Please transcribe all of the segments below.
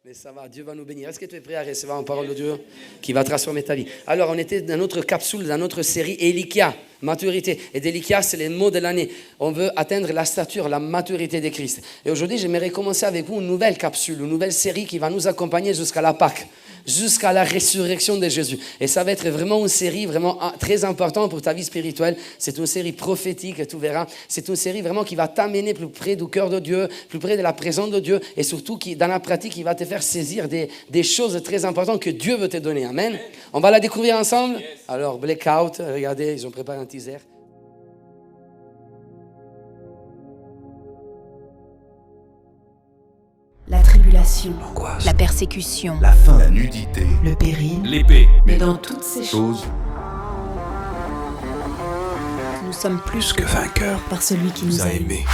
Mais ça va, Dieu va nous bénir. Est-ce que tu es prêt à recevoir une parole de Dieu qui va transformer ta vie? Alors, on était dans notre capsule, dans notre série Elikia, maturité. Et d'Elikia, c'est les mots de l'année. On veut atteindre la stature, la maturité de Christ. Et aujourd'hui, j'aimerais commencer avec vous une nouvelle capsule, une nouvelle série qui va nous accompagner jusqu'à la Pâque, jusqu'à la résurrection de Jésus. Et ça va être vraiment une série vraiment très importante pour ta vie spirituelle. C'est une série prophétique, tu verras. C'est une série vraiment qui va t'amener plus près du cœur de Dieu, plus près de la présence de Dieu et surtout qui, dans la pratique, il va te faire saisir des choses très importantes que Dieu veut te donner. Amen. On va la découvrir ensemble. Alors, Blackout, regardez, ils ont préparé un teaser. La tribulation, l'angoisse, la persécution, la faim, la nudité, le péril, l'épée. Mais dans toutes ces choses, nous sommes plus que vainqueurs par celui qui nous a a aimés.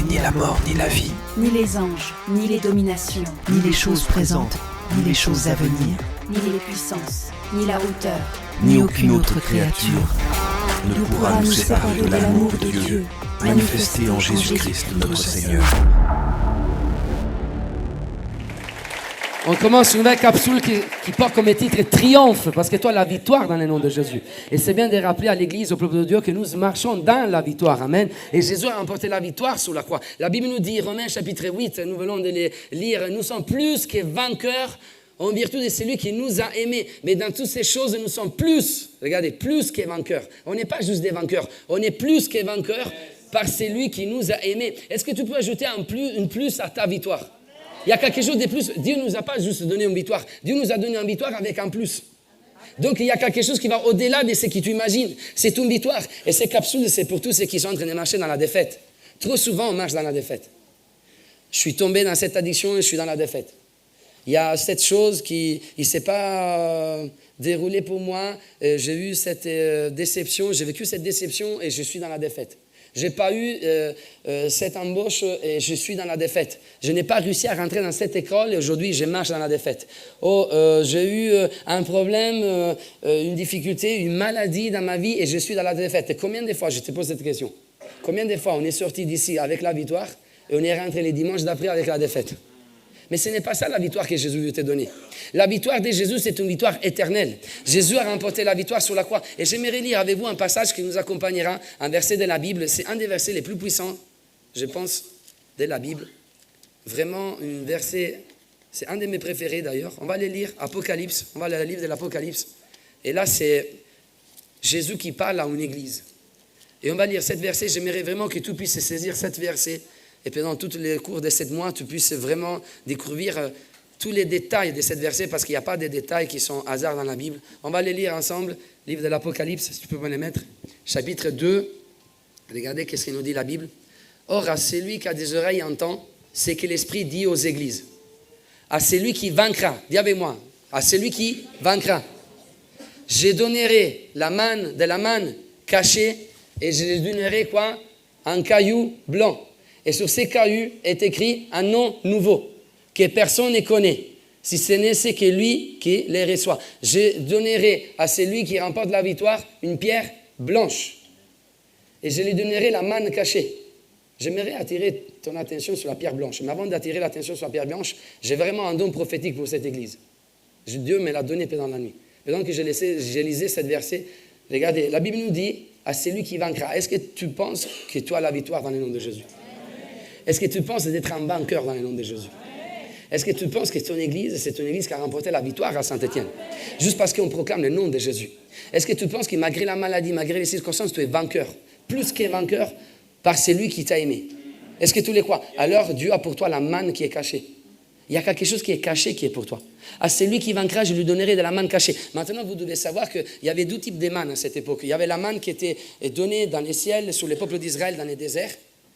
Ni la mort, ni la vie, ni les anges, ni les dominations, ni les choses présentes, ni les choses à venir, ni les puissances, ni la hauteur, ni aucune autre créature ne pourra nous séparer de l'amour de Dieu, manifesté en Jésus-Christ notre Seigneur. On commence une nouvelle capsule qui porte comme titre Triomphe, parce que toi, la victoire dans le nom de Jésus. Et c'est bien de rappeler à l'Église, au peuple de Dieu, que nous marchons dans la victoire. Amen. Et Jésus a remporté la victoire sur la croix. La Bible nous dit, Romains chapitre 8, nous venons de les lire, nous sommes plus que vainqueurs en vertu de celui qui nous a aimés. Mais dans toutes ces choses, nous sommes plus, regardez, plus que vainqueurs. On n'est pas juste des vainqueurs, on est plus que vainqueurs par celui qui nous a aimés. Est-ce que tu peux ajouter une plus à ta victoire? Il y a quelque chose de plus. Dieu ne nous a pas juste donné une victoire. Dieu nous a donné une victoire avec un plus. Donc, il y a quelque chose qui va au-delà de ce que tu imagines. C'est une victoire. Et ces capsules, c'est pour tous ceux qui sont en train de marcher dans la défaite. Trop souvent, on marche dans la défaite. Je suis tombé dans cette addiction et je suis dans la défaite. Il y a cette chose qui ne s'est pas déroulée pour moi. J'ai eu cette déception, j'ai vécu cette déception et je suis dans la défaite. Je n'ai pas eu cette embauche et je suis dans la défaite. Je n'ai pas réussi à rentrer dans cette école et aujourd'hui, je marche dans la défaite. J'ai eu un problème, une difficulté, une maladie dans ma vie et je suis dans la défaite. Et combien de fois, je te pose cette question, combien de fois on est sorti d'ici avec la victoire et on est rentré les dimanches d'après avec la défaite? Mais ce n'est pas ça la victoire que Jésus veut te donner. La victoire de Jésus, c'est une victoire éternelle. Jésus a remporté la victoire sur la croix. Et j'aimerais lire avec vous un passage qui nous accompagnera, un verset de la Bible. C'est un des versets les plus puissants, je pense, de la Bible. Vraiment, un verset, c'est un de mes préférés d'ailleurs. On va le lire, Apocalypse. On va lire le livre de l'Apocalypse. Et là, c'est Jésus qui parle à une église. Et on va lire cet verset. J'aimerais vraiment que tu puisses saisir cet verset. Et pendant tous les cours de 7 mois, tu puisses vraiment découvrir tous les détails de cette verset, parce qu'il n'y a pas de détails qui sont hasard dans la Bible. On va les lire ensemble, livre de l'Apocalypse, si tu peux me les mettre. Chapitre 2, regardez qu'est-ce qu'il nous dit la Bible. Or, à celui qui a des oreilles entend, c'est que l'Esprit dit aux églises. À celui qui vaincra, dis avec moi, à celui qui vaincra, je donnerai la manne cachée, et je lui donnerai quoi? Un caillou blanc. Et sur ces cailloux est écrit un nom nouveau que personne ne connaît, si ce n'est ce que lui qui les reçoit. Je donnerai à celui qui remporte la victoire une pierre blanche. Et je lui donnerai la manne cachée. J'aimerais attirer ton attention sur la pierre blanche. Mais avant d'attirer l'attention sur la pierre blanche, j'ai vraiment un don prophétique pour cette église. Dieu me l'a donné pendant la nuit. Pendant que je lisais cette verset, regardez, la Bible nous dit à celui qui vaincra. Est-ce que tu penses que tu as la victoire dans le nom de Jésus? Est-ce que tu penses d'être un vainqueur dans le nom de Jésus? Est-ce que tu penses que ton église, c'est une église qui a remporté la victoire à Saint-Étienne? Juste parce qu'on proclame le nom de Jésus. Est-ce que tu penses que malgré la maladie, malgré les circonstances, tu es vainqueur? Plus que vainqueur par celui qui t'a aimé. Est-ce que tu les crois? Alors Dieu a pour toi la manne qui est cachée. Il y a quelque chose qui est caché qui est pour toi. À celui qui vaincra, je lui donnerai de la manne cachée. Maintenant, vous devez savoir qu'il y avait 2 types de manne à cette époque. Il y avait la manne qui était donnée dans les ciels, sur les peuples d'Israël, dans les déserts.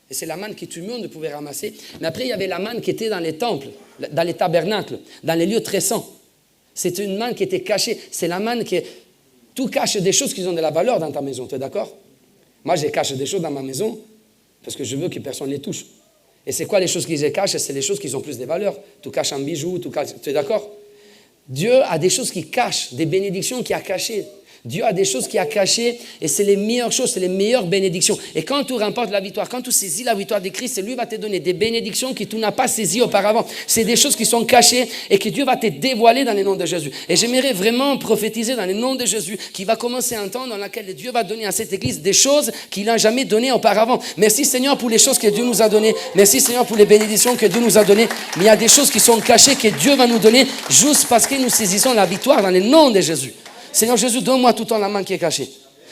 Et c'est la manne que tout le monde pouvait ramasser. Mais après, il y avait la manne qui était dans les temples, dans les tabernacles, dans les lieux très saints. C'était une manne qui était cachée. C'est la manne qui... Tout cache des choses qui ont de la valeur dans ta maison, tu es d'accord? Moi, je cache des choses dans ma maison parce que je veux que personne ne les touche. Et c'est quoi les choses qu'ils cachent? C'est les choses qui ont plus de valeur. Tu caches un bijou, tu es d'accord? Dieu a des choses qui cachent, des bénédictions qu'il a cachées. Dieu a des choses qu'il a cachées et c'est les meilleures choses, c'est les meilleures bénédictions. Et quand tu remportes la victoire, quand tu saisis la victoire de Christ, lui va te donner des bénédictions que tu n'as pas saisies auparavant. C'est des choses qui sont cachées et que Dieu va te dévoiler dans le nom de Jésus. Et j'aimerais vraiment prophétiser dans le nom de Jésus qui va commencer un temps dans lequel Dieu va donner à cette église des choses qu'il n'a jamais données auparavant. Merci Seigneur pour les choses que Dieu nous a données. Merci Seigneur pour les bénédictions que Dieu nous a données. Mais il y a des choses qui sont cachées que Dieu va nous donner juste parce que nous saisissons la victoire dans le nom de Jésus. Seigneur Jésus, donne-moi tout le temps la main qui est cachée.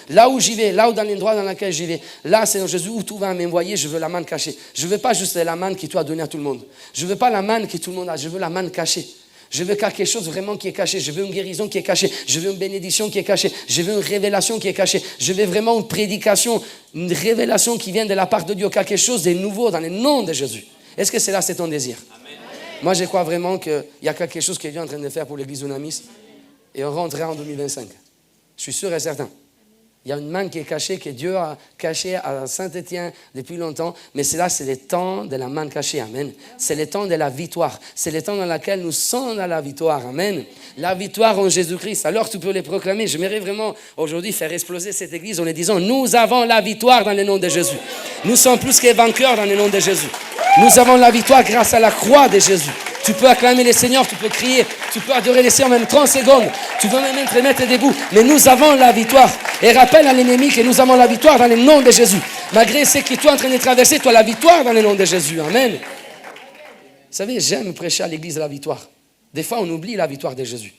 Là où j'y vais, là où dans l'endroit dans lequel j'y vais, là, Seigneur Jésus, où tu vas m'envoyer, je veux la manne cachée. Je ne veux pas juste la manne que tu as donnée à tout le monde. Je ne veux pas la manne que tout le monde a, je veux la manne cachée. Je veux quelque chose vraiment qui est caché. Je veux une guérison qui est cachée. Je veux une bénédiction qui est cachée. Je veux une révélation qui est cachée. Je veux vraiment une prédication, une révélation qui vient de la part de Dieu. Quelque chose de nouveau dans le nom de Jésus. Est-ce que c'est ton désir? Amen. Moi, je crois vraiment qu'il y a quelque chose que Dieu est en train de faire pour l'église Unamis. Et on rentrera en 2025. Je suis sûr et certain. Il y a une manne qui est cachée, que Dieu a cachée à Saint-Étienne depuis longtemps. Mais c'est le temps de la manne cachée. Amen. C'est le temps de la victoire. C'est le temps dans lequel nous sommes dans la victoire. Amen. La victoire en Jésus-Christ. Alors tu peux les proclamer. J'aimerais vraiment aujourd'hui faire exploser cette église en les disant, nous avons la victoire dans le nom de Jésus. Nous sommes plus que vainqueurs dans le nom de Jésus. Nous avons la victoire grâce à la croix de Jésus. Tu peux acclamer le Seigneur, tu peux crier, tu peux adorer le Seigneur même 30 secondes. Tu peux même te mettre debout. Mais nous avons la victoire. Et rappelle à l'ennemi que nous avons la victoire dans le nom de Jésus. Malgré ce que tu es en train de traverser, tu as la victoire dans le nom de Jésus. Amen. Vous savez, j'aime prêcher à l'église de la victoire. Des fois, on oublie la victoire de Jésus.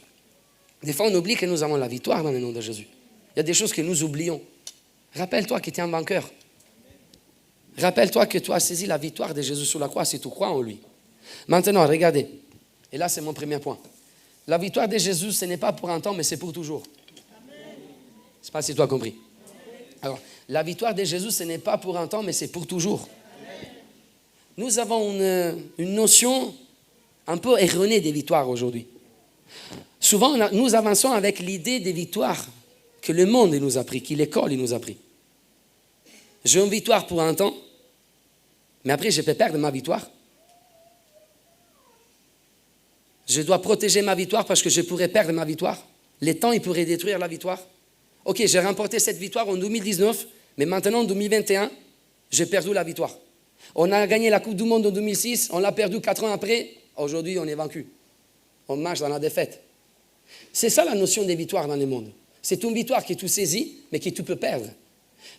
Des fois, on oublie que nous avons la victoire dans le nom de Jésus. Il y a des choses que nous oublions. Rappelle-toi que tu es un vainqueur. Rappelle-toi que tu as saisi la victoire de Jésus sur la croix si tu crois en lui. Maintenant, regardez. Et là, c'est mon premier point. La victoire de Jésus, ce n'est pas pour un temps, mais c'est pour toujours. Je ne sais pas si tu as compris. Alors, la victoire de Jésus, ce n'est pas pour un temps, mais c'est pour toujours. Nous avons une notion un peu erronée des victoires aujourd'hui. Souvent, nous avançons avec l'idée des victoires que le monde nous a pris, que l'école nous a pris. J'ai une victoire pour un temps, mais après, je peux perdre ma victoire. Je dois protéger ma victoire parce que je pourrais perdre ma victoire. Les temps, ils pourraient détruire la victoire. Ok, j'ai remporté cette victoire en 2019, mais maintenant en 2021, j'ai perdu la victoire. On a gagné la Coupe du Monde en 2006, on l'a perdu 4 ans après. Aujourd'hui, on est vaincu. On marche dans la défaite. C'est ça la notion des victoires dans le monde. C'est une victoire que tu saisis, mais que tu peux perdre.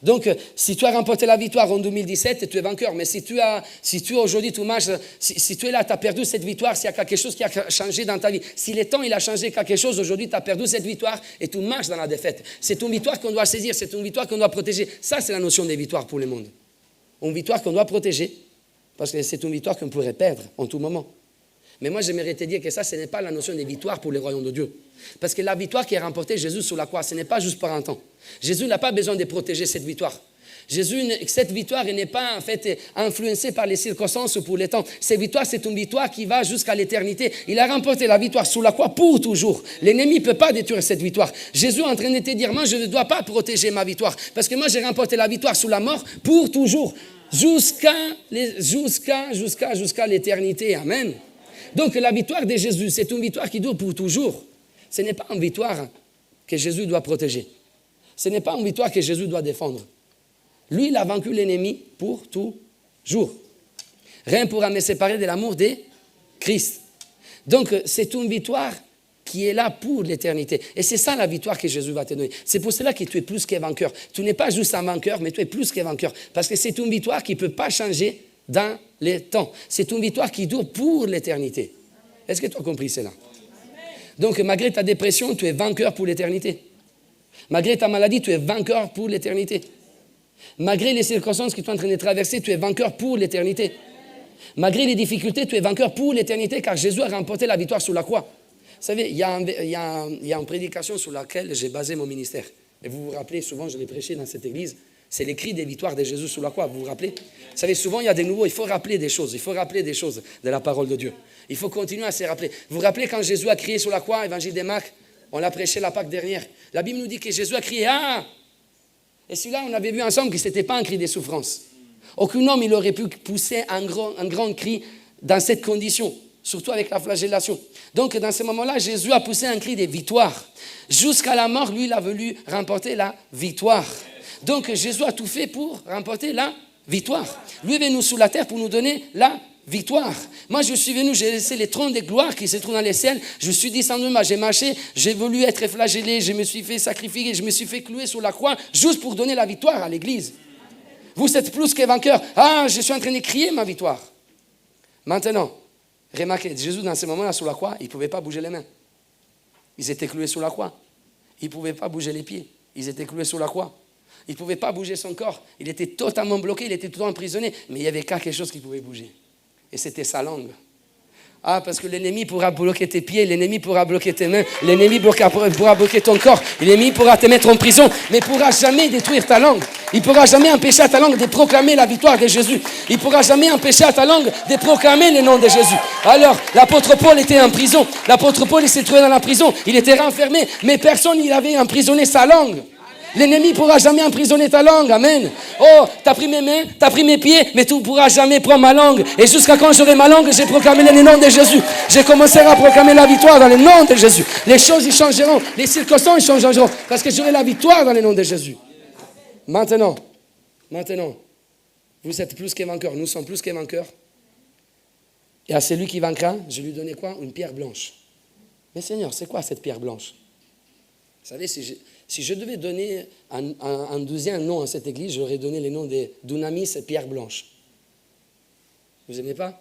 Donc, si tu as remporté la victoire en 2017, tu es vainqueur. Mais si tu aujourd'hui, tu marches, si tu es là, tu as perdu cette victoire, s'il y a quelque chose qui a changé dans ta vie, si le temps il a changé quelque chose, aujourd'hui, tu as perdu cette victoire et tu marches dans la défaite. C'est une victoire qu'on doit saisir, c'est une victoire qu'on doit protéger. Ça, c'est la notion des victoires pour le monde. Une victoire qu'on doit protéger, parce que c'est une victoire qu'on pourrait perdre en tout moment. Mais moi, j'aimerais te dire que ça, ce n'est pas la notion des victoires pour le royaume de Dieu. Parce que la victoire qui a remporté Jésus sur la croix, ce n'est pas juste pour un temps. Jésus n'a pas besoin de protéger cette victoire. Cette victoire n'est pas en fait influencée par les circonstances ou pour les temps. Cette victoire, c'est une victoire qui va jusqu'à l'éternité. Il a remporté la victoire sur la croix pour toujours. L'ennemi ne peut pas détruire cette victoire. Jésus est en train de te dire, moi, je ne dois pas protéger ma victoire. Parce que moi, j'ai remporté la victoire sur la mort pour toujours. Jusqu'à l'éternité. Amen. Donc la victoire de Jésus, c'est une victoire qui dure pour toujours. Ce n'est pas une victoire que Jésus doit protéger. Ce n'est pas une victoire que Jésus doit défendre. Lui, il a vaincu l'ennemi pour toujours. Rien ne pourra me séparer de l'amour de Christ. Donc c'est une victoire qui est là pour l'éternité. Et c'est ça la victoire que Jésus va te donner. C'est pour cela que tu es plus que vainqueur. Tu n'es pas juste un vainqueur, mais tu es plus que vainqueur. Parce que c'est une victoire qui ne peut pas changer dans les temps. C'est une victoire qui dure pour l'éternité. Est-ce que tu as compris cela? Donc, malgré ta dépression, tu es vainqueur pour l'éternité. Malgré ta maladie, tu es vainqueur pour l'éternité. Malgré les circonstances que tu es en train de traverser, tu es vainqueur pour l'éternité. Malgré les difficultés, tu es vainqueur pour l'éternité, car Jésus a remporté la victoire sur la croix. Vous savez, il y a une prédication sur laquelle j'ai basé mon ministère. Et vous vous rappelez, souvent, je l'ai prêché dans cette église. C'est les cris des victoires de Jésus sur la croix, vous vous rappelez? Vous savez, souvent, il y a des nouveaux, il faut rappeler des choses de la parole de Dieu. Il faut continuer à se rappeler. Vous vous rappelez quand Jésus a crié sur la croix, évangile de Marc, on l'a prêché la Pâque dernière. La Bible nous dit que Jésus a crié « Ah !» Et celui-là, on avait vu ensemble que ce n'était pas un cri de souffrance. Aucun homme, il aurait pu pousser un grand cri dans cette condition. surtout avec la flagellation. Donc, dans ce moment-là, Jésus a poussé un cri de victoire. Jusqu'à la mort, lui, il a voulu remporter la victoire. Donc, Jésus a tout fait pour remporter la victoire. Lui est venu sous la terre pour nous donner la victoire. Moi, je suis venu, j'ai laissé les trônes de gloire qui se trouvent dans les ciels. Je suis descendu, j'ai marché, j'ai voulu être flagellé, je me suis fait sacrifier, je me suis fait clouer sur la croix, juste pour donner la victoire à l'église. Vous êtes plus que vainqueurs. Ah, je suis en train de crier ma victoire. Maintenant, remarquez, Jésus, dans ce moment-là, sur la croix, il ne pouvait pas bouger les mains. Ils étaient cloués sur la croix. Il ne pouvait pas bouger les pieds. Ils étaient cloués sur la croix. Il ne pouvait pas bouger son corps. Il était totalement bloqué, il était tout emprisonné. Mais il y avait quelque chose qui pouvait bouger. Et c'était sa langue. Ah, parce que l'ennemi pourra bloquer tes pieds, l'ennemi pourra bloquer tes mains, l'ennemi pourra bloquer ton corps, l'ennemi pourra te mettre en prison, mais il ne pourra jamais détruire ta langue. Il ne pourra jamais empêcher à ta langue de proclamer la victoire de Jésus. Il ne pourra jamais empêcher à ta langue de proclamer le nom de Jésus. Alors, l'apôtre Paul était en prison. L'apôtre Paul, il s'est trouvé dans la prison. Il était renfermé, mais personne n'avait emprisonné sa langue. L'ennemi ne pourra jamais emprisonner ta langue, amen. Oh, t'as pris mes mains, t'as pris mes pieds, mais tu ne pourras jamais prendre ma langue. Et jusqu'à quand j'aurai ma langue, j'ai proclamé le nom de Jésus. Je commencerai à proclamer la victoire dans le nom de Jésus. Les choses, ils changeront, les circonstances, ils changeront, parce que j'aurai la victoire dans le nom de Jésus. Maintenant, vous êtes plus que vainqueurs, nous sommes plus que vainqueurs. Et à celui qui vaincra, je lui donnerai quoi? Une pierre blanche. Mais Seigneur, c'est quoi cette pierre blanche? Vous savez, si je devais donner un deuxième nom à cette église, j'aurais donné le nom de Dunamis Pierre Blanche. Vous n'aimez pas?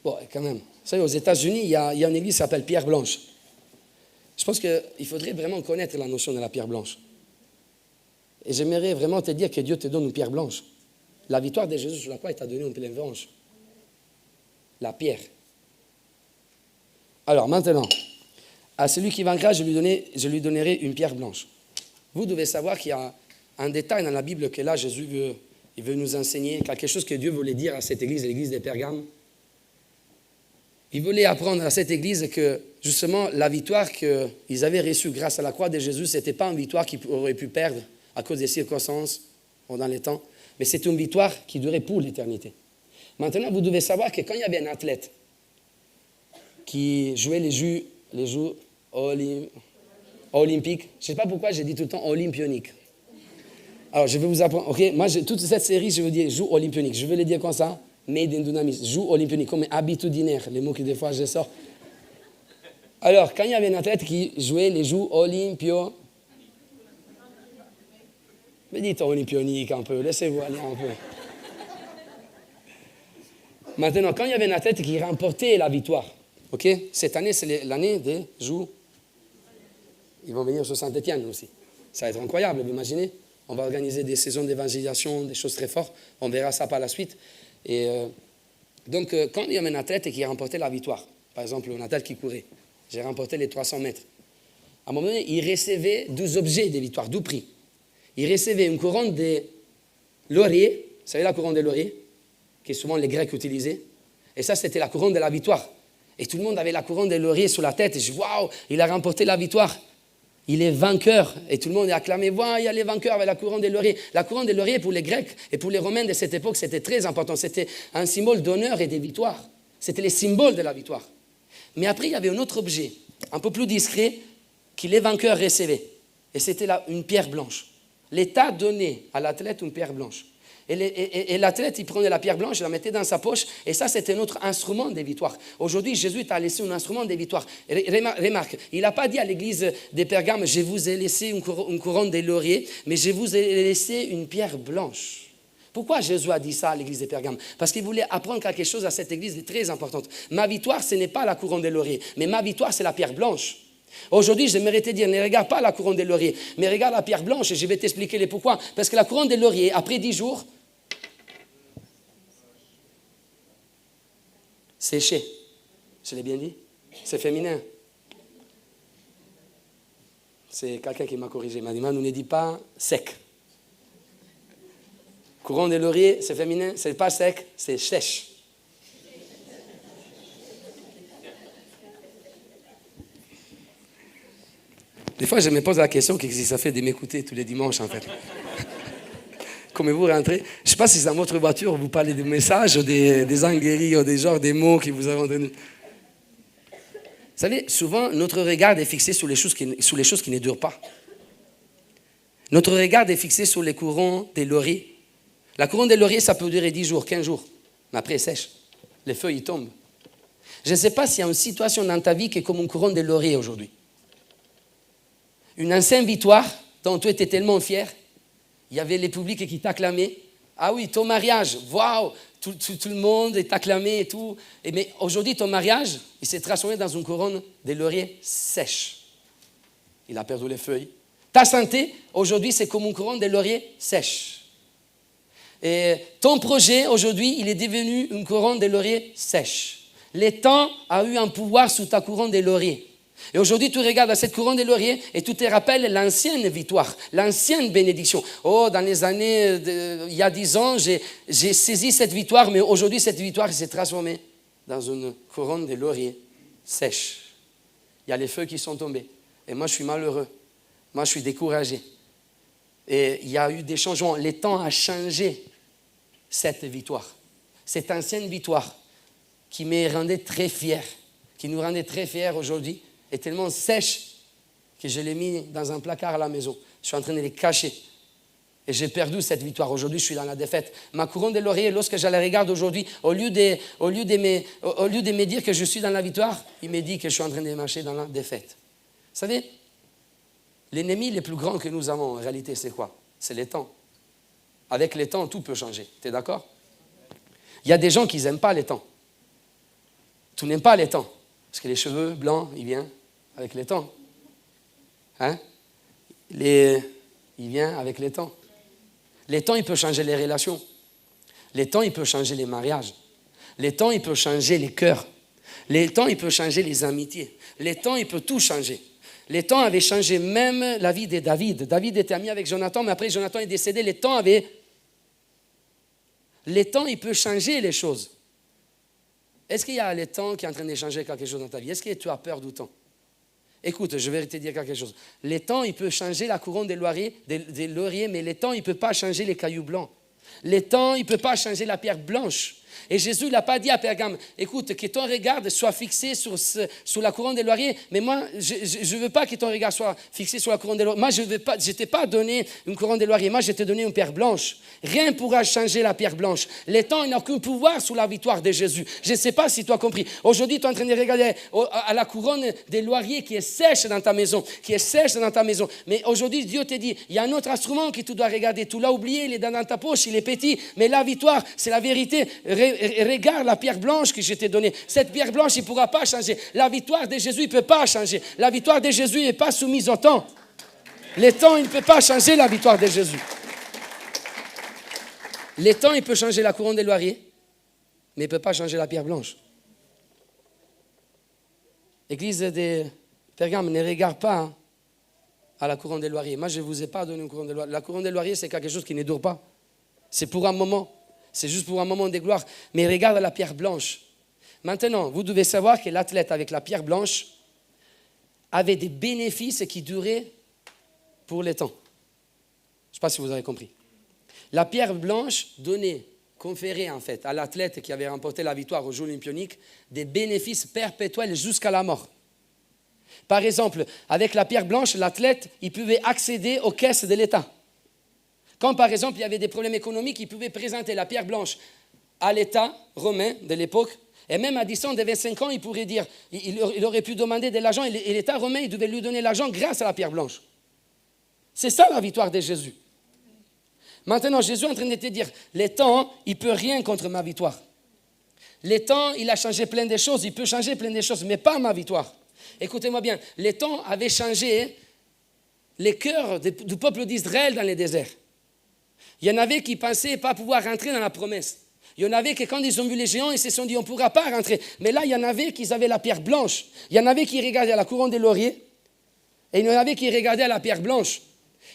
Bon, quand même. Vous savez, aux États-Unis, il y a une église qui s'appelle Pierre Blanche. Je pense qu'il faudrait vraiment connaître la notion de la pierre blanche. Et j'aimerais vraiment te dire que Dieu te donne une pierre blanche. La victoire de Jésus sur la croix, il t'a donné une pleine blanche. La pierre. Alors, maintenant, à celui qui vaincra, je lui donnerai une pierre blanche. Vous devez savoir qu'il y a un détail dans la Bible que là, Jésus veut nous enseigner, quelque chose que Dieu voulait dire à cette église, l'église de Pergame. Il voulait apprendre à cette église que, justement, la victoire qu'ils avaient reçue grâce à la croix de Jésus, ce n'était pas une victoire qu'ils auraient pu perdre à cause des circonstances ou dans les temps, mais c'était une victoire qui durait pour l'éternité. Maintenant, vous devez savoir que quand il y avait un athlète qui jouait les Jeux olympiques, je ne sais pas pourquoi j'ai dit tout le temps olympionique. Alors, je vais vous apprendre, ok? Moi, toute cette série, je veux dire Jeux olympioniques. Je vais le dire comme ça, made in Dunamis, Jeux olympioniques, comme habitudinaire, les mots que des fois je sors. Alors, quand il y avait un athlète qui jouait les Jeux olympioniques, mais dites olympionique un peu, laissez-vous aller un peu. Maintenant, quand il y avait un athlète qui remportait la victoire, ok? Cette année, c'est l'année des Jeux. Ils vont venir sur Saint-Étienne aussi. Ça va être incroyable, vous imaginez? On va organiser des saisons d'évangélisation, des choses très fortes. On verra ça par la suite. Et donc, quand il y avait un athlète qui remportait la victoire, par exemple, un athlète qui courait, j'ai remporté les 300 mètres. À un moment donné, il recevait 12 objets de victoire, 12 prix. Il recevait une couronne de laurier. Vous savez la couronne de laurier, qui est souvent les Grecs utilisaient. Et ça, c'était la couronne de la victoire. Et tout le monde avait la couronne de laurier sur la tête. Et je dis, waouh, il a remporté la victoire. Il est vainqueur. Et tout le monde a acclamé, waouh, il y a les vainqueurs avec la couronne de laurier. La couronne de laurier, pour les Grecs et pour les Romains de cette époque, c'était très important. C'était un symbole d'honneur et de victoire. C'était les symboles de la victoire. Mais après, il y avait un autre objet, un peu plus discret, que les vainqueurs recevaient. Et c'était une pierre blanche. L'État donnait à l'athlète une pierre blanche. Et l'athlète, il prenait la pierre blanche, il la mettait dans sa poche, et ça, c'était notre instrument de victoire. Aujourd'hui, Jésus t'a laissé un instrument de victoire. Remarque, il n'a pas dit à l'église de Pergame, je vous ai laissé une couronne de laurier, mais je vous ai laissé une pierre blanche. Pourquoi Jésus a dit ça à l'église de Pergame? Parce qu'il voulait apprendre quelque chose à cette église de très importante. Ma victoire, ce n'est pas la couronne de laurier, mais ma victoire, c'est la pierre blanche. Aujourd'hui, j'aimerais te dire, ne regarde pas la couronne de laurier, mais regarde la pierre blanche et je vais t'expliquer les pourquoi. Parce que la couronne de laurier, après 10 jours, séché. Je l'ai bien dit? C'est féminin. C'est quelqu'un qui m'a corrigé. Il m'a dit, nous ne dit pas sec. Couronne de laurier, c'est féminin, c'est pas sec, c'est sèche. Des fois, je me pose la question, qu'est-ce que ça fait de m'écouter tous les dimanches, en fait? comme vous rentrez. Je ne sais pas si dans votre voiture, vous parlez des messages, des enguerris ou des mots qui vous ont donnés. Vous savez, souvent, notre regard est fixé sur les choses qui ne durent pas. Notre regard est fixé sur les courants des lauriers. La couronne des lauriers, ça peut durer 10 jours, 15 jours. Mais après, elle sèche. Les feuilles, ils tombent. Je ne sais pas s'il y a une situation dans ta vie qui est comme une couronne des lauriers aujourd'hui. Une ancienne victoire dont tu étais tellement fier. Il y avait les publics qui t'acclamaient. Ah oui, ton mariage, waouh, tout le monde est acclamé et tout. Mais aujourd'hui, ton mariage, il s'est transformé dans une couronne des lauriers sèche. Il a perdu les feuilles. Ta santé, aujourd'hui, c'est comme une couronne des lauriers sèche. Et ton projet, aujourd'hui, il est devenu une couronne des lauriers sèche. Le temps a eu un pouvoir sur ta couronne des lauriers. Et aujourd'hui, tu regardes cette couronne des lauriers et tu te rappelles l'ancienne victoire, l'ancienne bénédiction. Oh, dans les années, il y a 10 ans, j'ai saisi cette victoire, mais aujourd'hui, cette victoire s'est transformée dans une couronne des lauriers sèche. Il y a les feuilles qui sont tombés. Et moi, je suis malheureux. Moi, je suis découragé. Et il y a eu des changements. Le temps a changé cette victoire. Cette ancienne victoire qui me rendait très fier, qui nous rendait très fiers aujourd'hui, est tellement sèche que je l'ai mis dans un placard à la maison. Je suis en train de les cacher. Et j'ai perdu cette victoire. Aujourd'hui, je suis dans la défaite. Ma couronne de laurier, lorsque je la regarde aujourd'hui, au lieu de me dire que je suis dans la victoire, il me dit que je suis en train de marcher dans la défaite. Vous savez, l'ennemi le plus grand que nous avons, en réalité, c'est quoi? C'est le temps. Avec le temps, tout peut changer. Tu es d'accord? Il y a des gens qui n'aiment pas le temps. Tu n'aimes pas le temps. Parce que les cheveux blancs, ils viennent avec le temps. Hein? Il vient avec le temps. Le temps, il peut changer les relations. Le temps, il peut changer les mariages. Le temps, il peut changer les cœurs. Le temps, il peut changer les amitiés. Le temps, il peut tout changer. Le temps avait changé même la vie de David. David était ami avec Jonathan, mais après Jonathan est décédé. Le temps, il peut changer les choses. Est-ce qu'il y a le temps qui est en train de changer quelque chose dans ta vie? Est-ce que tu as peur du temps? Écoute, je vais te dire quelque chose. Le temps, il peut changer la couronne des lauriers, mais le temps, il ne peut pas changer les cailloux blancs. Le temps, il ne peut pas changer la pierre blanche. Et Jésus n'a pas dit à Pergame, écoute, que ton regard soit fixé sur la couronne des lauriers, mais moi, je ne veux pas que ton regard soit fixé sur la couronne des lauriers. Moi, je ne t'ai pas donné une couronne des lauriers, moi, je t'ai donné une pierre blanche. Rien ne pourra changer la pierre blanche. Le temps, il n'a aucun pouvoir sur la victoire de Jésus. Je ne sais pas si tu as compris. Aujourd'hui, tu es en train de regarder à la couronne des lauriers qui est sèche dans ta maison, Mais aujourd'hui, Dieu te dit, il y a un autre instrument que tu dois regarder. Tu l'as oublié, il est dans ta poche, il est petit, mais la victoire, c'est la vérité. Regarde la pierre blanche que je t'ai donnée. Cette pierre blanche, il ne pourra pas changer. La victoire de Jésus, il ne peut pas changer. La victoire de Jésus n'est pas soumise au temps. Le temps, il ne peut pas changer la victoire de Jésus. Le temps, il peut changer la couronne des lauriers, mais il ne peut pas changer la pierre blanche. L'église de Pergame, ne regarde pas à la couronne des lauriers. Moi, je ne vous ai pas donné une couronne des lauriers. La couronne des lauriers, c'est quelque chose qui ne dure pas. C'est pour un moment. C'est juste pour un moment de gloire. Mais regarde la pierre blanche. Maintenant, vous devez savoir que l'athlète avec la pierre blanche avait des bénéfices qui duraient pour le temps. Je ne sais pas si vous avez compris. La pierre blanche conférait en fait à l'athlète qui avait remporté la victoire aux Jeux olympiques des bénéfices perpétuels jusqu'à la mort. Par exemple, avec la pierre blanche, l'athlète, il pouvait accéder aux caisses de l'État. Quand, par exemple, il y avait des problèmes économiques, il pouvait présenter la pierre blanche à l'État romain de l'époque. Et même à 10 ans, de 25 ans, il pourrait dire, il aurait pu demander de l'argent et l'État romain, il devait lui donner l'argent grâce à la pierre blanche. C'est ça la victoire de Jésus. Maintenant, Jésus est en train de te dire, le temps, il ne peut rien contre ma victoire. Le temps, il a changé plein de choses, il peut changer plein de choses, mais pas ma victoire. Écoutez-moi bien, le temps avait changé les cœurs du peuple d'Israël dans le désert. Il y en avait qui pensaient pas pouvoir rentrer dans la promesse. Il y en avait qui, quand ils ont vu les géants, ils se sont dit, on ne pourra pas rentrer. Mais là, il y en avait qui avaient la pierre blanche. Il y en avait qui regardaient à la couronne des lauriers. Et il y en avait qui regardaient à la pierre blanche.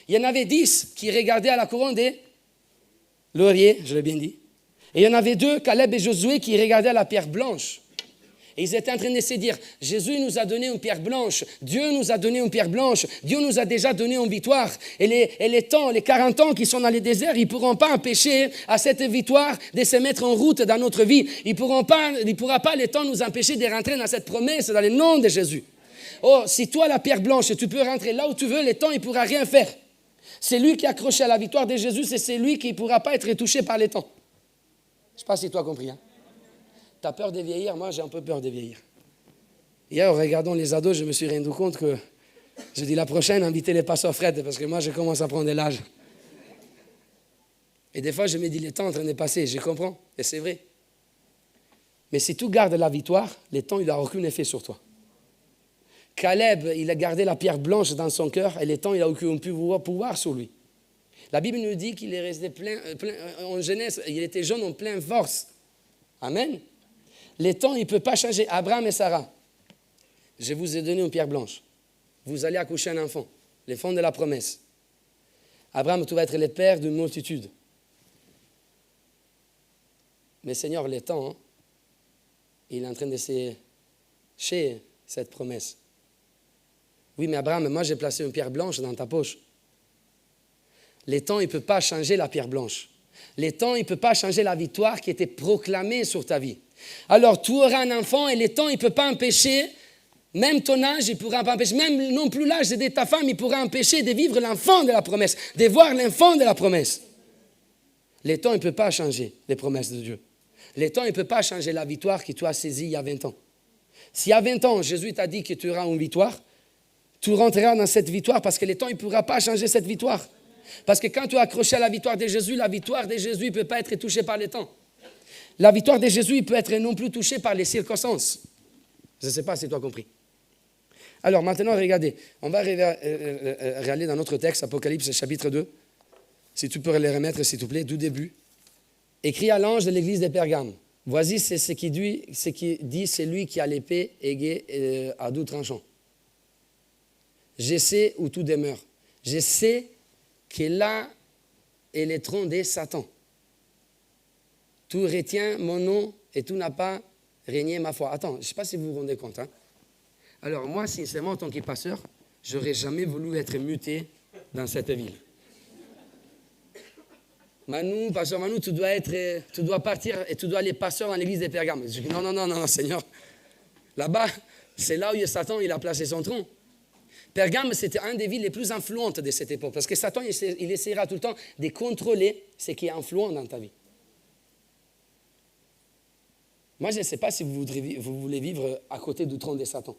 Il y en avait 10 qui regardaient à la couronne des lauriers, je l'ai bien dit. Et il y en avait 2, Caleb et Josué, qui regardaient à la pierre blanche. Et ils étaient en train de se dire, Jésus nous a donné une pierre blanche, Dieu nous a donné une pierre blanche, Dieu nous a déjà donné une victoire. Et les 40 ans qui sont dans le désert, ils ne pourront pas empêcher à cette victoire de se mettre en route dans notre vie. Il ne pourra pas le temps nous empêcher de rentrer dans cette promesse dans le nom de Jésus. Oh, si toi, la pierre blanche, tu peux rentrer là où tu veux, le temps, il ne pourra rien faire. C'est lui qui est accroché à la victoire de Jésus, c'est celui qui ne pourra pas être touché par le temps. Je ne sais pas si tu as compris, hein? Tu as peur de vieillir? Moi, j'ai un peu peur de vieillir. Hier, en regardant les ados, je me suis rendu compte que je dis la prochaine, invitez les pasteurs Fred, parce que moi, je commence à prendre de l'âge. Et des fois, je me dis, le temps est en train de passer, je comprends, et c'est vrai. Mais si tu gardes la victoire, le temps, il n'a aucun effet sur toi. Caleb, il a gardé la pierre blanche dans son cœur, et le temps, il n'a aucun pouvoir sur lui. La Bible nous dit qu'il est resté plein en jeunesse, il était jeune en pleine force. Amen. Le temps, il ne peut pas changer. Abraham et Sarah, je vous ai donné une pierre blanche. Vous allez accoucher un enfant, l'enfant de la promesse. Abraham, tu vas être le père d'une multitude. Mais Seigneur, le temps, hein, il est en train de sécher cette promesse. Oui, mais Abraham, moi j'ai placé une pierre blanche dans ta poche. Le temps, il ne peut pas changer la pierre blanche. Le temps, il ne peut pas changer la victoire qui était proclamée sur ta vie. Alors, tu auras un enfant et le temps, il ne peut pas empêcher, même ton âge, il ne pourra pas empêcher, même non plus l'âge de ta femme, il pourra empêcher de vivre l'enfant de la promesse, de voir l'enfant de la promesse. Le temps, il ne peut pas changer les promesses de Dieu. Le temps, il ne peut pas changer la victoire que tu as saisie il y a 20 ans. Si à 20 ans, Jésus t'a dit que tu auras une victoire, tu rentreras dans cette victoire parce que le temps, il ne pourra pas changer cette victoire. Parce que quand tu es accroché à la victoire de Jésus ne peut pas être touchée par le temps. La victoire de Jésus peut être non plus touchée par les circonstances. Je ne sais pas si tu as compris. Alors maintenant, regardez, on va aller dans notre texte, Apocalypse chapitre 2. Si tu peux les remettre, s'il te plaît, du début. Écrit à l'ange de l'église de Pergame. Voici ce qui dit celui qui a l'épée aiguë à 12 tranchants. Je sais où tout demeure. Je sais que là est le trône de Satan. Tu retiens mon nom et tu n'as pas régné ma foi. Attends, je ne sais pas si vous vous rendez compte. Hein? Alors moi, sincèrement, en tant que pasteur, je n'aurais jamais voulu être muté dans cette ville. Manu, pasteur Manu, tu dois partir et tu dois aller pasteur dans l'église de Pergame. Je dis non, Seigneur. Là-bas, c'est là où Satan il a placé son trône. Pergame, c'était une des villes les plus influentes de cette époque. Parce que Satan, il essaiera tout le temps de contrôler ce qui est influent dans ta vie. Moi, je ne sais pas si vous voulez vivre à côté du trône de Satan.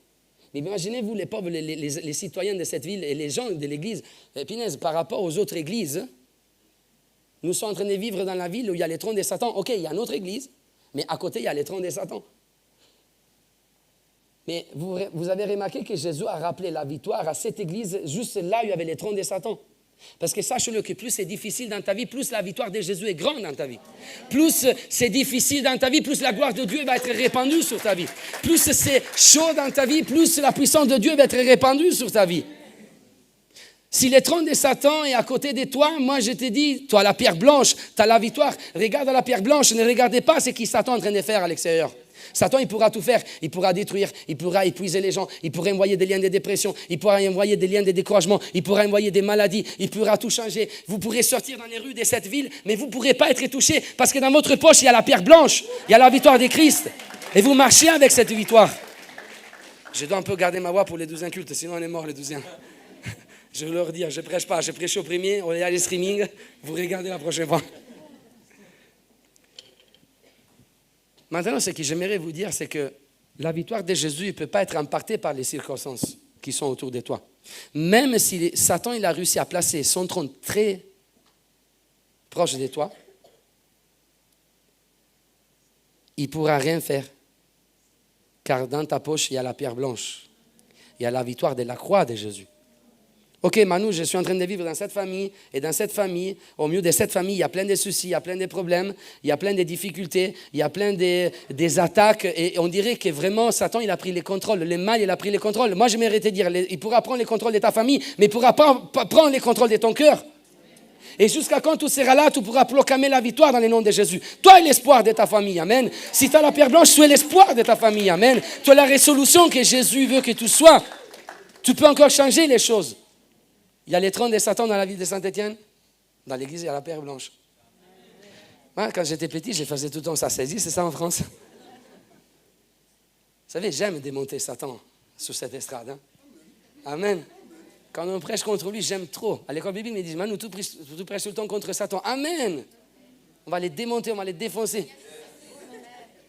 Mais imaginez-vous les pauvres, les citoyens de cette ville et les gens de l'église. Pinez, par rapport aux autres églises, nous sommes en train de vivre dans la ville où il y a les trônes de Satan. Ok, il y a une autre église, mais à côté, il y a les trônes de Satan. Mais vous avez remarqué que Jésus a rappelé la victoire à cette église, juste là où il y avait les trônes de Satan. Parce que sache-le que plus c'est difficile dans ta vie, plus la victoire de Jésus est grande dans ta vie. Plus c'est difficile dans ta vie, plus la gloire de Dieu va être répandue sur ta vie. Plus c'est chaud dans ta vie, plus la puissance de Dieu va être répandue sur ta vie. Si le trône de Satan est à côté de toi, moi je te dis, tu as la pierre blanche, tu as la victoire. Regarde la pierre blanche, ne regardez pas ce que Satan est en train de faire à l'extérieur. Satan, il pourra tout faire. Il pourra détruire, il pourra épuiser les gens, il pourra envoyer des liens de dépression, il pourra envoyer des liens de découragement, il pourra envoyer des maladies, il pourra tout changer. Vous pourrez sortir dans les rues de cette ville, mais vous ne pourrez pas être touché parce que dans votre poche, il y a la pierre blanche, il y a la victoire de Christ. Et vous marchez avec cette victoire. Je dois un peu garder ma voix pour les 12 cultes, sinon on est mort les 12. Je veux leur dire, je ne prêche pas, je prêche au premier, on est à les streaming, vous regardez la prochaine fois. Maintenant, ce que j'aimerais vous dire, c'est que la victoire de Jésus ne peut pas être impactée par les circonstances qui sont autour de toi. Même si Satan il a réussi à placer son trône très proche de toi, il ne pourra rien faire. Car dans ta poche, il y a la pierre blanche. Il y a la victoire de la croix de Jésus. Ok, Manu, je suis en train de vivre dans cette famille, et dans cette famille, au milieu de cette famille, il y a plein de soucis, il y a plein de problèmes, il y a plein de difficultés, il y a plein des attaques, et on dirait que vraiment, Satan, il a pris les contrôles, le mal, il a pris les contrôles. Moi, je m'aimerais te dire, il pourra prendre les contrôles de ta famille, mais il ne pourra pas prendre les contrôles de ton cœur. Et jusqu'à quand tu seras là, tu pourras proclamer la victoire dans le nom de Jésus. Toi es l'espoir de ta famille, amen. Si tu as la pierre blanche, tu es l'espoir de ta famille, amen. Tu as la résolution que Jésus veut que tu sois. Tu peux encore changer les choses. Il y a les trônes de Satan dans la ville de Saint-Étienne. Dans l'église, il y a la pierre blanche. Moi, quand j'étais petit, je faisais tout le temps ça saisit, c'est ça en France. Vous savez, j'aime démonter Satan sur cette estrade. Hein? Amen. Quand on prêche contre lui, j'aime trop. À l'école biblique, ils me disent, Manu, tu prêches tout le temps contre Satan. Amen. On va les démonter, on va les défoncer.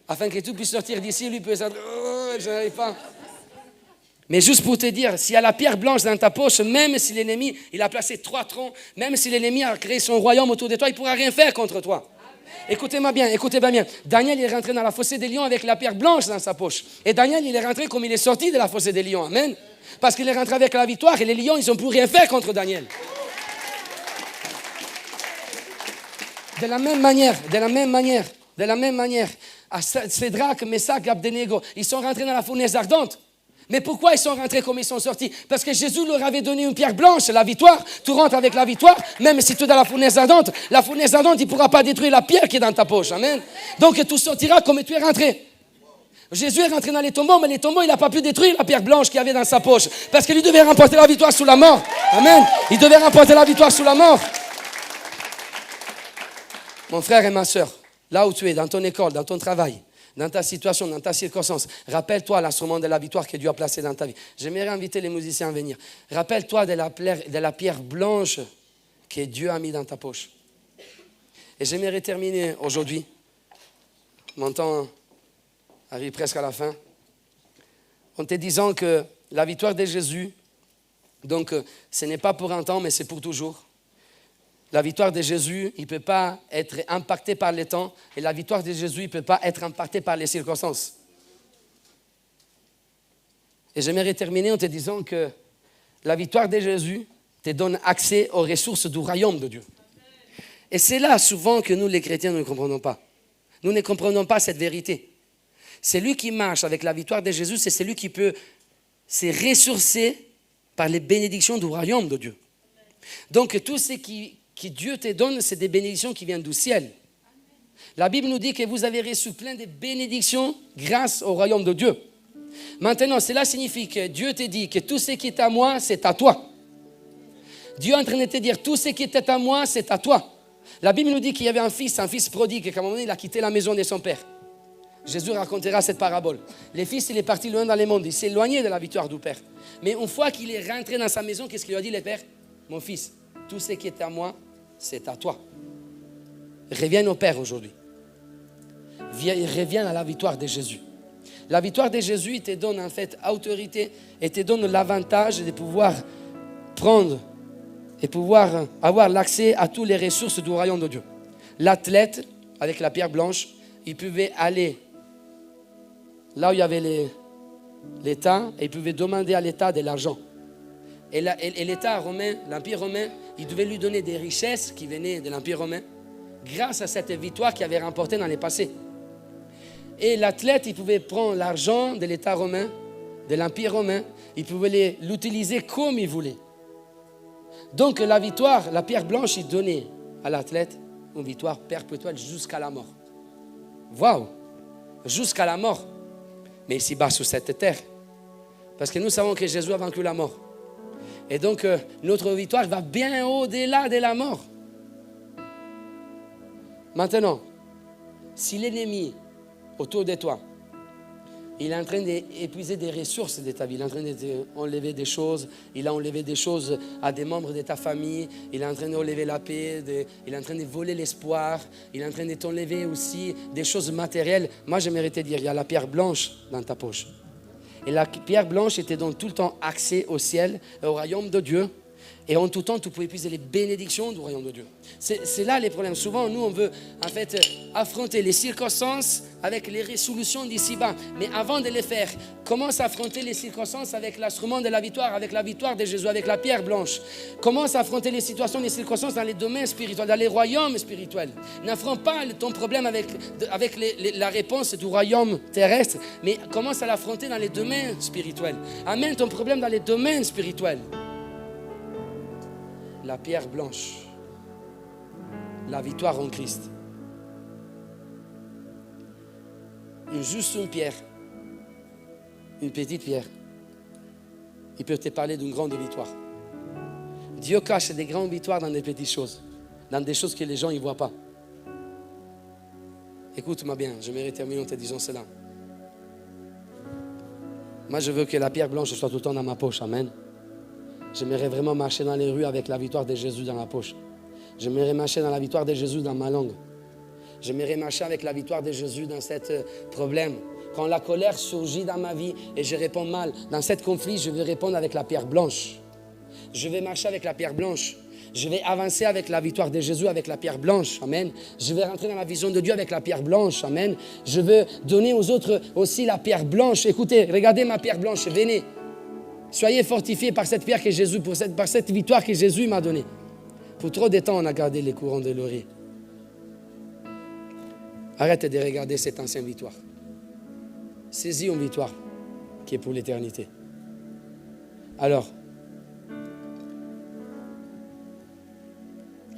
Afin que tout puisse sortir d'ici, lui peut dire, oh, je n'arrive pas. Mais juste pour te dire, s'il y a la pierre blanche dans ta poche, même si l'ennemi, il a placé 3 troncs, même si l'ennemi a créé son royaume autour de toi, il ne pourra rien faire contre toi. Écoutez-moi bien, écoutez-moi bien. Daniel, il est rentré dans la fossée des lions avec la pierre blanche dans sa poche. Et Daniel, il est rentré comme il est sorti de la fossée des lions. Amen. Parce qu'il est rentré avec la victoire et les lions, ils n'ont pu rien faire contre Daniel. De la même manière, à Sédrac, Meshach, Abednego, ils sont rentrés dans la fournaise ardente. Mais pourquoi ils sont rentrés comme ils sont sortis? Parce que Jésus leur avait donné une pierre blanche, la victoire. Tu rentres avec la victoire, même si tu es dans la fournaise ardente, il ne pourra pas détruire la pierre qui est dans ta poche. Amen. Donc tu sortiras comme tu es rentré. Jésus est rentré dans les tombeaux, mais les tombeaux, il n'a pas pu détruire la pierre blanche qu'il y avait dans sa poche. Parce qu'il devait remporter la victoire sous la mort. Amen. Il devait remporter la victoire sous la mort. Mon frère et ma soeur, là où tu es, dans ton école, dans ton travail, dans ta situation, dans ta circonstance, rappelle-toi l'instrument de la victoire que Dieu a placé dans ta vie. J'aimerais inviter les musiciens à venir. Rappelle-toi de la pierre blanche que Dieu a mis dans ta poche. Et j'aimerais terminer aujourd'hui. Mon temps arrive presque à la fin. En te disant que la victoire de Jésus, donc ce n'est pas pour un temps, mais c'est pour toujours. La victoire de Jésus, il ne peut pas être impacté par le temps. Et la victoire de Jésus, il ne peut pas être impacté par les circonstances. Et j'aimerais terminer en te disant que la victoire de Jésus te donne accès aux ressources du royaume de Dieu. Et c'est là souvent que nous, les chrétiens, nous ne comprenons pas. Nous ne comprenons pas cette vérité. Celui qui marche avec la victoire de Jésus, c'est celui qui peut se ressourcer par les bénédictions du royaume de Dieu. Donc tout ce que Dieu te donne, c'est des bénédictions qui viennent du ciel. La Bible nous dit que vous avez reçu plein de bénédictions grâce au royaume de Dieu. Maintenant, cela signifie que Dieu te dit que tout ce qui est à moi, c'est à toi. Dieu est en train de te dire, tout ce qui était à moi, c'est à toi. La Bible nous dit qu'il y avait un fils prodigue, et qu'à un moment donné, il a quitté la maison de son père. Jésus racontera cette parabole. Le fils, il est parti loin dans le monde, il s'est éloigné de la victoire du père. Mais une fois qu'il est rentré dans sa maison, qu'est-ce qu'il lui a dit le père? Mon fils, tout ce qui est à moi, c'est à toi. Reviens au Père aujourd'hui. Reviens à la victoire de Jésus. La victoire de Jésus, il te donne en fait autorité et te donne l'avantage de pouvoir prendre et pouvoir avoir l'accès à toutes les ressources du royaume de Dieu. L'athlète, avec la pierre blanche, il pouvait aller là où il y avait l'État et il pouvait demander à l'État de l'argent. Et l'État romain, l'Empire romain, il devait lui donner des richesses qui venaient de l'Empire romain grâce à cette victoire qu'il avait remportée dans le passé. Et l'athlète, il pouvait prendre l'argent de l'État romain, de l'Empire romain, il pouvait l'utiliser comme il voulait. Donc la victoire, la pierre blanche, il donnait à l'athlète une victoire perpétuelle jusqu'à la mort. Waouh! Jusqu'à la mort. Mais ici-bas sur cette terre. Parce que nous savons que Jésus a vaincu la mort. Et donc, notre victoire va bien au-delà de la mort. Maintenant, si l'ennemi autour de toi, il est en train d'épuiser des ressources de ta vie, il est en train d'enlever des choses, il a enlevé des choses à des membres de ta famille, il est en train d'enlever la paix, il est en train de voler l'espoir, il est en train de t'enlever aussi des choses matérielles. Moi, j'aimerais te dire, il y a la pierre blanche dans ta poche. Et la pierre blanche était donc tout le temps accès au ciel, au royaume de Dieu. Et en tout temps, tu pouvais épuiser les bénédictions du royaume de Dieu. C'est là les problèmes. Souvent, nous, on veut en fait affronter les circonstances avec les résolutions d'ici-bas. Mais avant de les faire, commence à affronter les circonstances avec l'instrument de la victoire, avec la victoire de Jésus, avec la pierre blanche. Commence à affronter les situations, les circonstances dans les domaines spirituels, dans les royaumes spirituels. N'affronte pas ton problème avec la réponse du royaume terrestre, mais commence à l'affronter dans les domaines spirituels. Amène ton problème dans les domaines spirituels. La pierre blanche. la victoire en Christ. Juste une pierre, une petite pierre, il peut te parler d'une grande victoire. Dieu cache des grandes victoires dans des petites choses, dans des choses que les gens ne voient pas. Écoute-moi bien, j'aimerais terminer en te disant cela. Moi, je veux que la pierre blanche soit tout le temps dans ma poche. Amen. J'aimerais vraiment marcher dans les rues avec la victoire de Jésus dans la poche. J'aimerais marcher dans la victoire de Jésus dans ma langue. J'aimerais marcher avec la victoire de Jésus dans ce problème. Quand la colère surgit dans ma vie et je réponds mal, dans ce conflit, je vais répondre avec la pierre blanche. Je vais marcher avec la pierre blanche. Je vais avancer avec la victoire de Jésus, avec la pierre blanche. Amen. Je vais rentrer dans la vision de Dieu avec la pierre blanche. Amen. Je veux donner aux autres aussi la pierre blanche. Écoutez, regardez ma pierre blanche. Venez. Soyez fortifiés par cette pierre que Jésus, par cette victoire que Jésus m'a donnée. Pour trop de temps, on a gardé les courants de laurier. Arrête de regarder cette ancienne victoire. Saisis une victoire qui est pour l'éternité. Alors,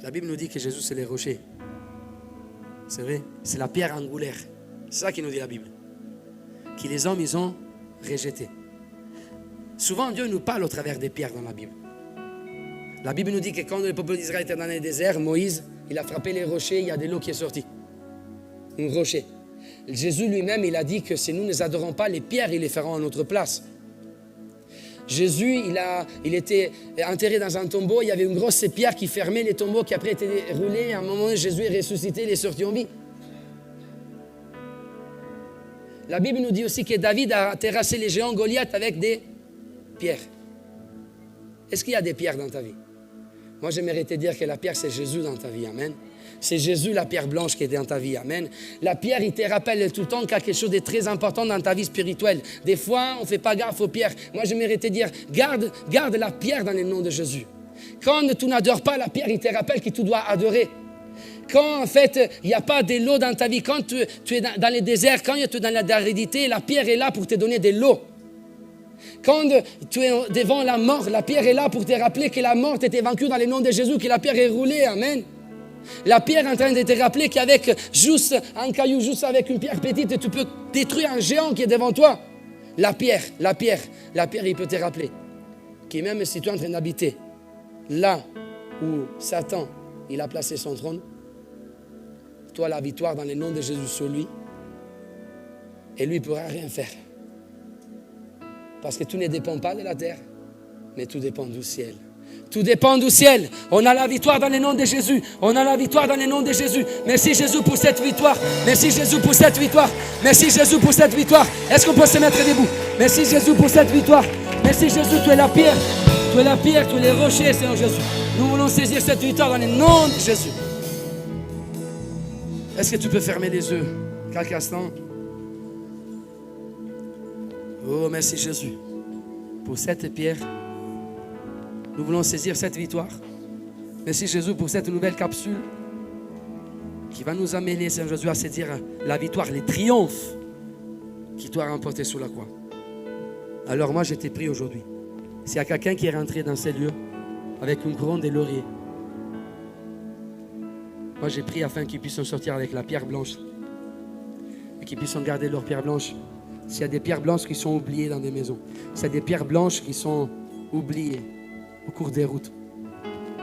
la Bible nous dit que Jésus, c'est les rochers. C'est vrai, c'est la pierre angulaire. C'est ça qui nous dit la Bible. Que les hommes, ils ont rejeté. Souvent, Dieu nous parle au travers des pierres dans la Bible. La Bible nous dit que quand le peuple d'Israël était dans le désert, Moïse, il a frappé les rochers, il y a de l'eau qui est sortie. Un rocher. Jésus lui-même, il a dit que si nous ne les adorons pas, les pierres, ils les feront à notre place. Jésus, il était enterré dans un tombeau, il y avait une grosse pierre qui fermait les tombeaux, qui après était roulée. À un moment, Jésus est ressuscité, il est sorti en vie. La Bible nous dit aussi que David a terrassé les géants Goliath avec des pierres. Est-ce qu'il y a des pierres dans ta vie? Moi, j'aimerais te dire que la pierre, c'est Jésus dans ta vie. Amen. C'est Jésus, la pierre blanche qui est dans ta vie. Amen. La pierre, il te rappelle tout le temps quelque chose de très important dans ta vie spirituelle. Des fois, on ne fait pas gaffe aux pierres. Moi, j'aimerais te dire, garde la pierre dans le nom de Jésus. Quand tu n'adores pas la pierre, il te rappelle que tu dois adorer. Quand, en fait, il n'y a pas de l'eau dans ta vie, quand tu es dans le désert, quand tu es dans l'aridité, la pierre est là pour te donner de l'eau. Quand tu es devant la mort, la pierre est là pour te rappeler que la mort était vaincue dans le nom de Jésus, que la pierre est roulée. Amen. La pierre est en train de te rappeler qu'avec juste un caillou, juste avec une pierre petite, tu peux détruire un géant qui est devant toi. La pierre, il peut te rappeler que même si tu es en train d'habiter là où Satan, il a placé son trône, toi, la victoire dans le nom de Jésus sur lui, et lui ne pourra rien faire. Parce que tout ne dépend pas de la terre, mais tout dépend du ciel. Tout dépend du ciel. On a la victoire dans le nom de Jésus. On a la victoire dans le nom de Jésus. Merci Jésus pour cette victoire. Merci Jésus pour cette victoire. Merci Jésus pour cette victoire. Est-ce qu'on peut se mettre debout? Merci Jésus pour cette victoire. Merci Jésus, tu es la pierre. Tu es la pierre, tu es les rochers, Seigneur Jésus. Nous voulons saisir cette victoire dans le nom de Jésus. Est-ce que tu peux fermer les yeux quelques instants? Oh, merci Jésus pour cette pierre. Nous voulons saisir cette victoire. Merci Jésus pour cette nouvelle capsule qui va nous amener, Seigneur Jésus, à saisir la victoire, les triomphes qui doit remporter sur la croix. Alors moi, je t'ai pris aujourd'hui. S'il y a quelqu'un qui est rentré dans ces lieux avec une couronne de laurier, moi j'ai prié afin qu'ils puissent en sortir avec la pierre blanche et qu'ils puissent en garder leur pierre blanche. S'il y a des pierres blanches qui sont oubliées dans des maisons, s'il y a des pierres blanches qui sont oubliées au cours des routes,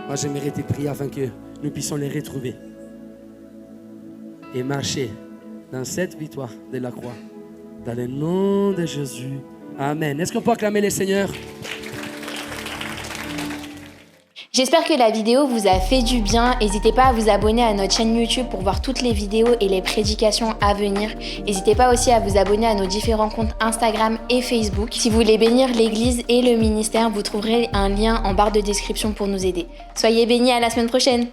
moi j'aimerais te prier afin que nous puissions les retrouver et marcher dans cette victoire de la croix. Dans le nom de Jésus. Amen. Est-ce qu'on peut acclamer le Seigneur? J'espère que la vidéo vous a fait du bien. N'hésitez pas à vous abonner à notre chaîne YouTube pour voir toutes les vidéos et les prédications à venir. N'hésitez pas aussi à vous abonner à nos différents comptes Instagram et Facebook. Si vous voulez bénir l'église et le ministère, vous trouverez un lien en barre de description pour nous aider. Soyez bénis, à la semaine prochaine.